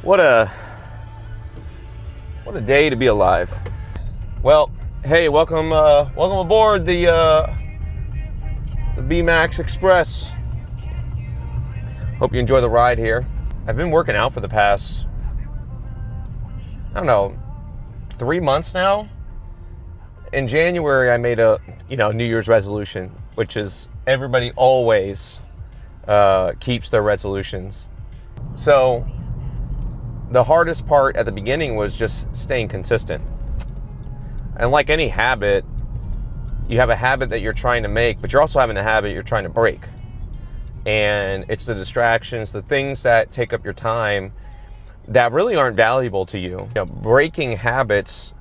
What a day to be alive. Well, hey, welcome aboard the BMAX Express. Hope you enjoy the ride here. I've been working out for the past, 3 months now. In January, I made a New Year's resolution, which is everybody always keeps their resolutions. So the hardest part at the beginning was just staying consistent. And like any habit, you have a habit that you're trying to make, but you're also having a habit you're trying to break. And it's the distractions, the things that take up your time that really aren't valuable to you. Breaking habits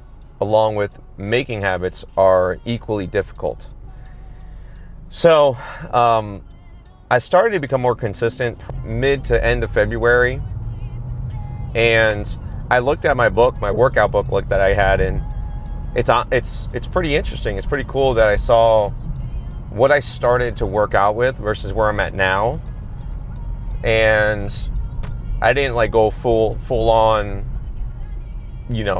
along with making habits are equally difficult. So I started to become more consistent mid to end of February. And I looked at my workout booklet that I had, and it's pretty interesting. It's pretty cool that I saw what I started to work out with versus where I'm at now. And I didn't go full on,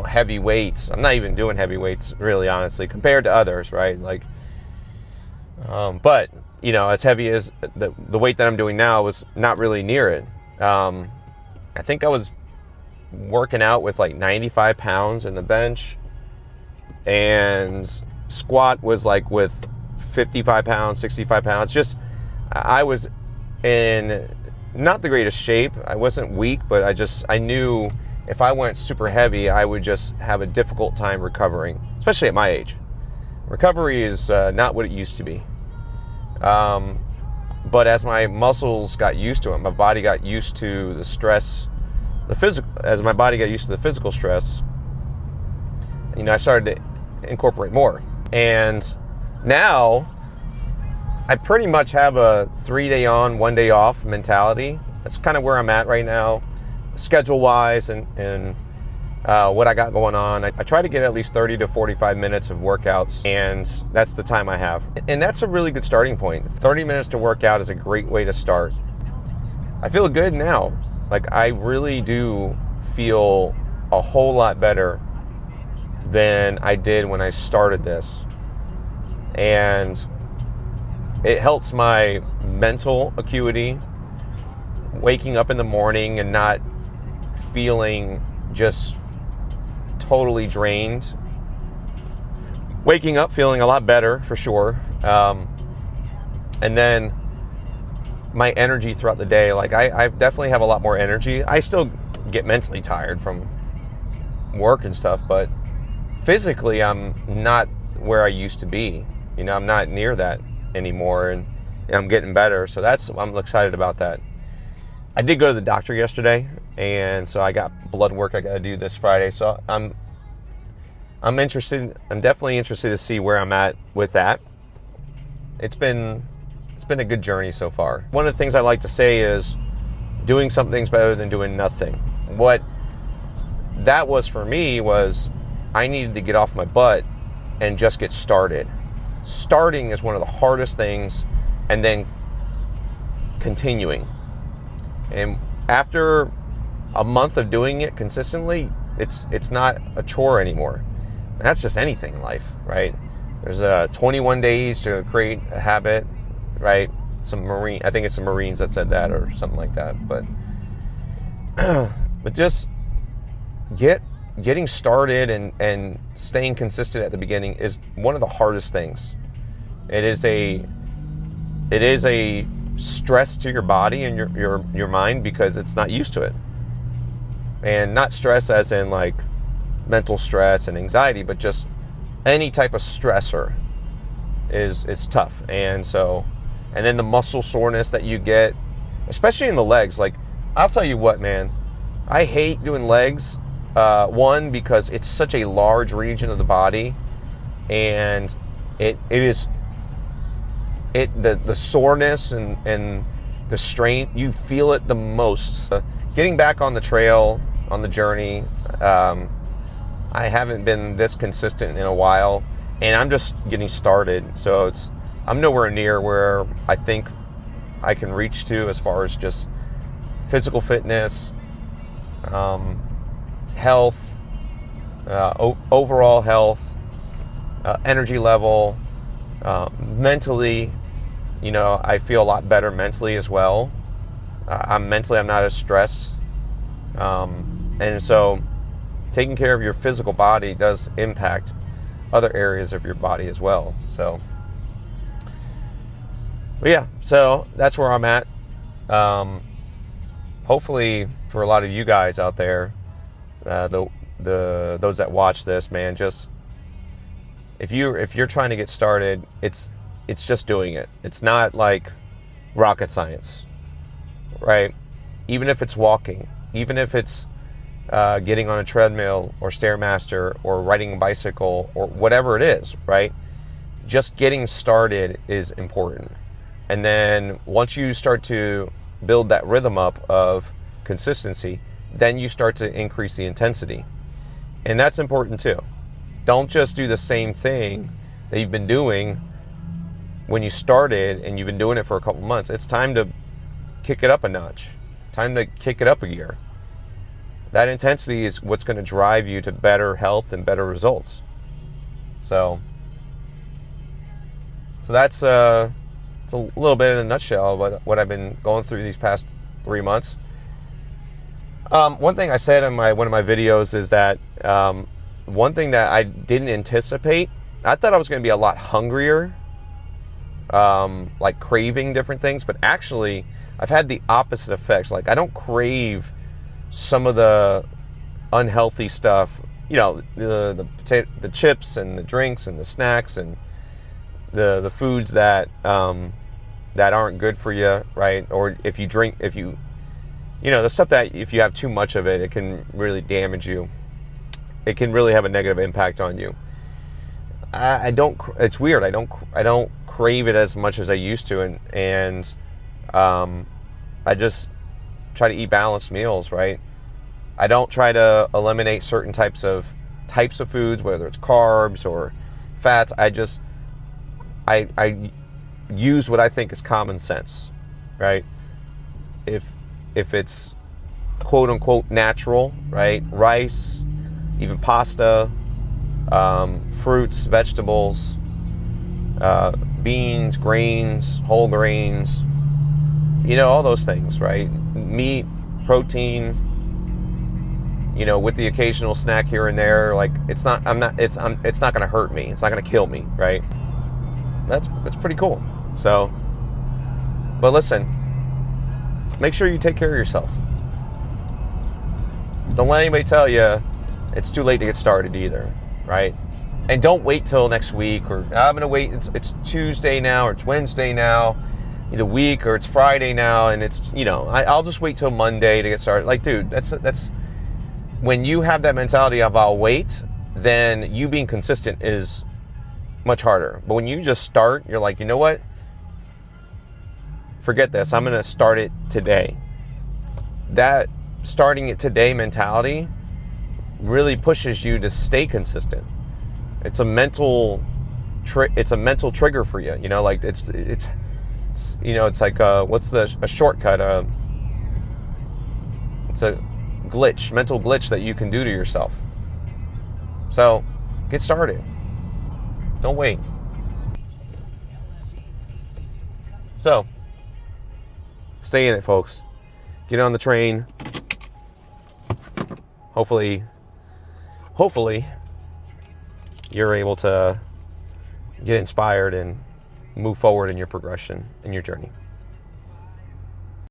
heavy weights. I'm not even doing heavy weights, really, honestly, compared to others, right? But as heavy as the weight that I'm doing now was not really near it. I think I was working out with 95 pounds in the bench, and squat was with 55 pounds, 65 pounds. Just, I was in not the greatest shape. I wasn't weak, but I knew if I went super heavy, I would just have a difficult time recovering, especially at my age. Recovery is not what it used to be. But as my muscles got used to it, my body got used to the stress, as my body got used to the physical stress, I started to incorporate more. And now I pretty much have a 3-day on, 1 day off mentality. That's kind of where I'm at right now, schedule wise, and what I got going on. I try to get at least 30 to 45 minutes of workouts, and that's the time I have. And that's a really good starting point. 30 minutes to work out is a great way to start. I feel good now. I really do feel a whole lot better than I did when I started this. And it helps my mental acuity, waking up in the morning and not feeling just totally drained. Waking up feeling a lot better, for sure. And then my energy throughout the day, I definitely have a lot more energy. I still get mentally tired from work and stuff, but physically I'm not where I used to be. I'm not near that anymore, and I'm getting better. So I'm excited about that. I did go to the doctor yesterday, and so I got blood work I got to do this Friday. So I'm interested. I'm definitely interested to see where I'm at with that. It's been a good journey so far. One of the things I like to say is doing something's better than doing nothing. What that was for me was I needed to get off my butt and just get started. Starting is one of the hardest things, and then continuing. And after a month of doing it consistently, it's not a chore anymore. And that's just anything in life, right? There's 21 days to create a habit, right? I think it's some Marines that said that or something like that. But just getting started and staying consistent at the beginning is one of the hardest things. It is a stress to your body and your mind, because it's not used to it. And not stress as in mental stress and anxiety, but just any type of stressor is tough. And then the muscle soreness that you get, especially in the legs. I'll tell you what, man, I hate doing legs. One, because it's such a large region of the body, and the soreness and the strain, you feel it the most. Getting back on the trail, on the journey, I haven't been this consistent in a while, and I'm just getting started. So I'm nowhere near where I think I can reach to as far as just physical fitness, health, overall health, energy level, mentally. I feel a lot better mentally as well. I'm not as stressed. And so taking care of your physical body does impact other areas of your body as well. So, but yeah, so that's where I'm at. Hopefully for a lot of you guys out there, those that watch this, man, just if you're trying to get started, it's just doing it. It's not like rocket science, right? Even if it's walking, even if it's getting on a treadmill or Stairmaster or riding a bicycle or whatever it is, right? Just getting started is important. And then once you start to build that rhythm up of consistency, then you start to increase the intensity. And that's important too. Don't just do the same thing that you've been doing when you started and you've been doing it for a couple months. It's time to kick it up a notch. Time to kick it up a gear. That intensity is what's going to drive you to better health and better results. So that's it's a little bit in a nutshell what I've been going through these past 3 months. One thing I said in one of my videos is that one thing that I didn't anticipate, I thought I was going to be a lot hungrier, like craving different things, but actually I've had the opposite effects. Like I don't crave some of the unhealthy stuff, the chips and the drinks and the snacks and the foods that aren't good for you, right? Or the stuff that if you have too much of it, it can really damage you. It can really have a negative impact on you. It's weird. I don't crave it as much as I used to, and I just try to eat balanced meals, right? I don't try to eliminate certain types of foods, whether it's carbs or fats. I use what I think is common sense, right? If it's quote unquote natural, right? Rice, even pasta, fruits, vegetables, beans, grains, whole grains, all those things, right? Meat, protein, with the occasional snack here and there. Like it's not going to hurt me. It's not going to kill me, right? That's pretty cool. So, but listen, make sure you take care of yourself. Don't let anybody tell you it's too late to get started either, right? And don't wait till next week, or I'm going to wait. It's Tuesday now, or it's Wednesday now, the week, or it's Friday now, and it's, I'll just wait till Monday to get started. Like, dude, that's when you have that mentality of I'll wait, then you being consistent is much harder. But when you just start, you're like, you know what? Forget this. I'm going to start it today. That starting it today mentality really pushes you to stay consistent. It's a mental trigger for you. Like it's like what's a shortcut? It's a mental glitch that you can do to yourself. So get started. Don't wait. So stay in it, folks. Get on the train. Hopefully you're able to get inspired and move forward in your progression, in your journey.